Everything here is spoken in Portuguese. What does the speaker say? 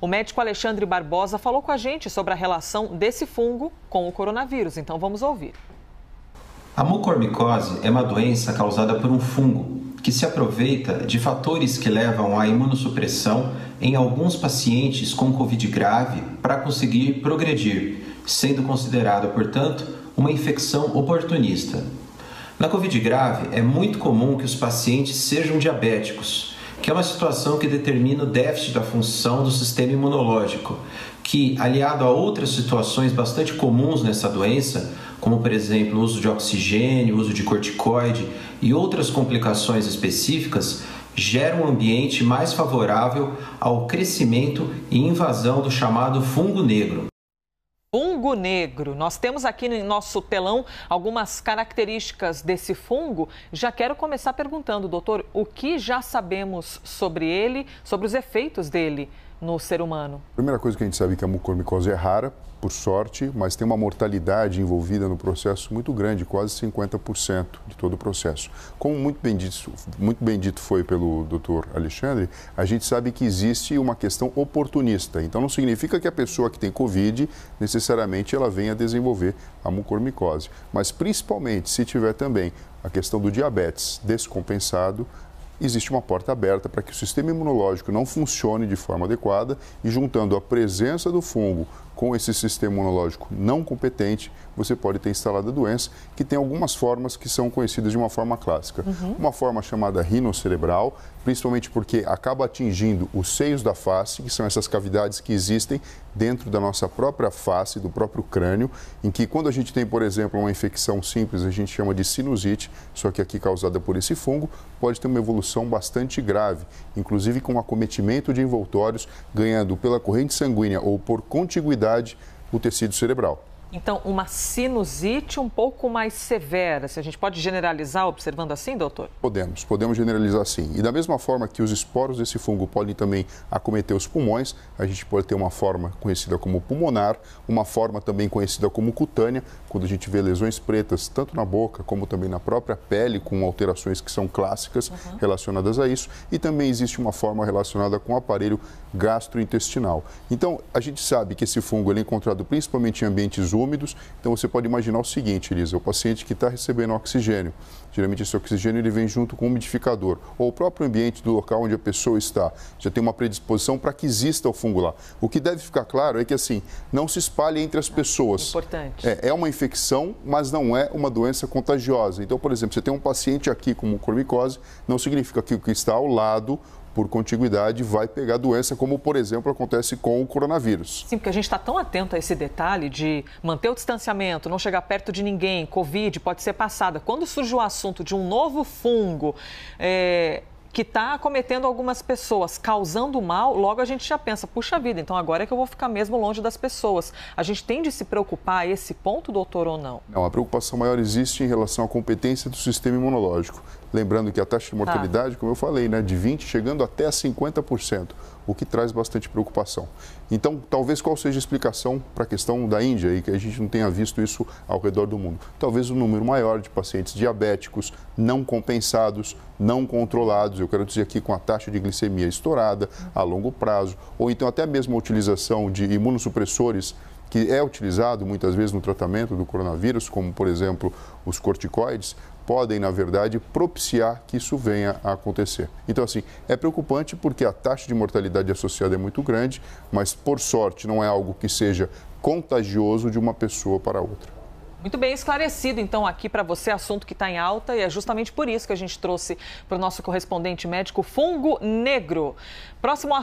O médico Alexandre Barbosa falou com a gente sobre a relação desse fungo com o coronavírus. Então vamos ouvir. A mucormicose é uma doença causada por um fungo que se aproveita de fatores que levam à imunossupressão em alguns pacientes com Covid grave para conseguir progredir, sendo considerado, portanto, uma infecção oportunista. Na Covid grave, é muito comum que os pacientes sejam diabéticos, que é uma situação que determina o déficit da função do sistema imunológico, que, aliado a outras situações bastante comuns nessa doença, como, por exemplo, o uso de oxigênio, o uso de corticoide e outras complicações específicas, gera um ambiente mais favorável ao crescimento e invasão do chamado fungo negro. Fungo negro. Nós temos aqui no nosso telão algumas características desse fungo. Já quero começar perguntando, doutor, o que já sabemos sobre ele, sobre os efeitos dele no ser humano? A primeira coisa que a gente sabe é que a mucormicose é rara, por sorte, mas tem uma mortalidade envolvida no processo muito grande, quase 50% de todo o processo. Como muito bem dito foi pelo Dr. Alexandre, a gente sabe que existe uma questão oportunista. Então não significa que a pessoa que tem Covid, necessariamente ela venha desenvolver a mucormicose. Mas principalmente se tiver também a questão do diabetes descompensado, existe uma porta aberta para que o sistema imunológico não funcione de forma adequada e, juntando a presença do fungo com esse sistema imunológico não competente, você pode ter instalado a doença, que tem algumas formas que são conhecidas de uma forma clássica. Uma forma chamada rinocerebral, principalmente porque acaba atingindo os seios da face, que são essas cavidades que existem dentro da nossa própria face, do próprio crânio, em que quando a gente tem, por exemplo, uma infecção simples, a gente chama de sinusite, só que aqui causada por esse fungo, pode ter uma evolução bastante grave, inclusive com acometimento de envoltórios, ganhando pela corrente sanguínea ou por contiguidade o tecido cerebral. Então, uma sinusite um pouco mais severa, se a gente pode generalizar observando assim, doutor? Podemos generalizar sim. E da mesma forma que os esporos desse fungo podem também acometer os pulmões, a gente pode ter uma forma conhecida como pulmonar, uma forma também conhecida como cutânea, quando a gente vê lesões pretas, tanto na boca como também na própria pele, com alterações que são clássicas relacionadas a isso, e também existe uma forma relacionada com o aparelho gastrointestinal. Então, a gente sabe que esse fungo ele é encontrado principalmente em ambientes úmidos, então você pode imaginar o seguinte, Elisa, o paciente que está recebendo oxigênio, geralmente esse oxigênio ele vem junto com o umidificador, ou o próprio ambiente do local onde a pessoa está, já tem uma predisposição para que exista o fungo lá. O que deve ficar claro é que assim, não se espalhe entre as pessoas. Importante. É uma infecção, mas não é uma doença contagiosa. Então, por exemplo, você tem um paciente aqui com mucormicose, não significa que o que está ao lado, por contiguidade, vai pegar a doença, como, por exemplo, acontece com o coronavírus. Sim, porque a gente está tão atento a esse detalhe de manter o distanciamento, não chegar perto de ninguém, Covid pode ser passada. Quando surge o assunto de um novo fungo que está acometendo algumas pessoas, causando mal, logo a gente já pensa, puxa vida, então agora é que eu vou ficar mesmo longe das pessoas. A gente tem de se preocupar a esse ponto, doutor, ou não? Não, a preocupação maior existe em relação à competência do sistema imunológico. Lembrando que a taxa de mortalidade, como eu falei, né, de 20% chegando até a 50%, o que traz bastante preocupação. Então, talvez qual seja a explicação para a questão da Índia, e que a gente não tenha visto isso ao redor do mundo? Talvez um número maior de pacientes diabéticos, não compensados, não controlados, eu quero dizer aqui com a taxa de glicemia estourada a longo prazo, ou então até mesmo a utilização de imunossupressores, que é utilizado muitas vezes no tratamento do coronavírus, como, por exemplo, os corticoides, podem, na verdade, propiciar que isso venha a acontecer. Então, assim, é preocupante porque a taxa de mortalidade associada é muito grande, mas, por sorte, não é algo que seja contagioso de uma pessoa para outra. Muito bem esclarecido, então, aqui para você, assunto que está em alta, e é justamente por isso que a gente trouxe para o nosso correspondente médico fungo negro. Próximo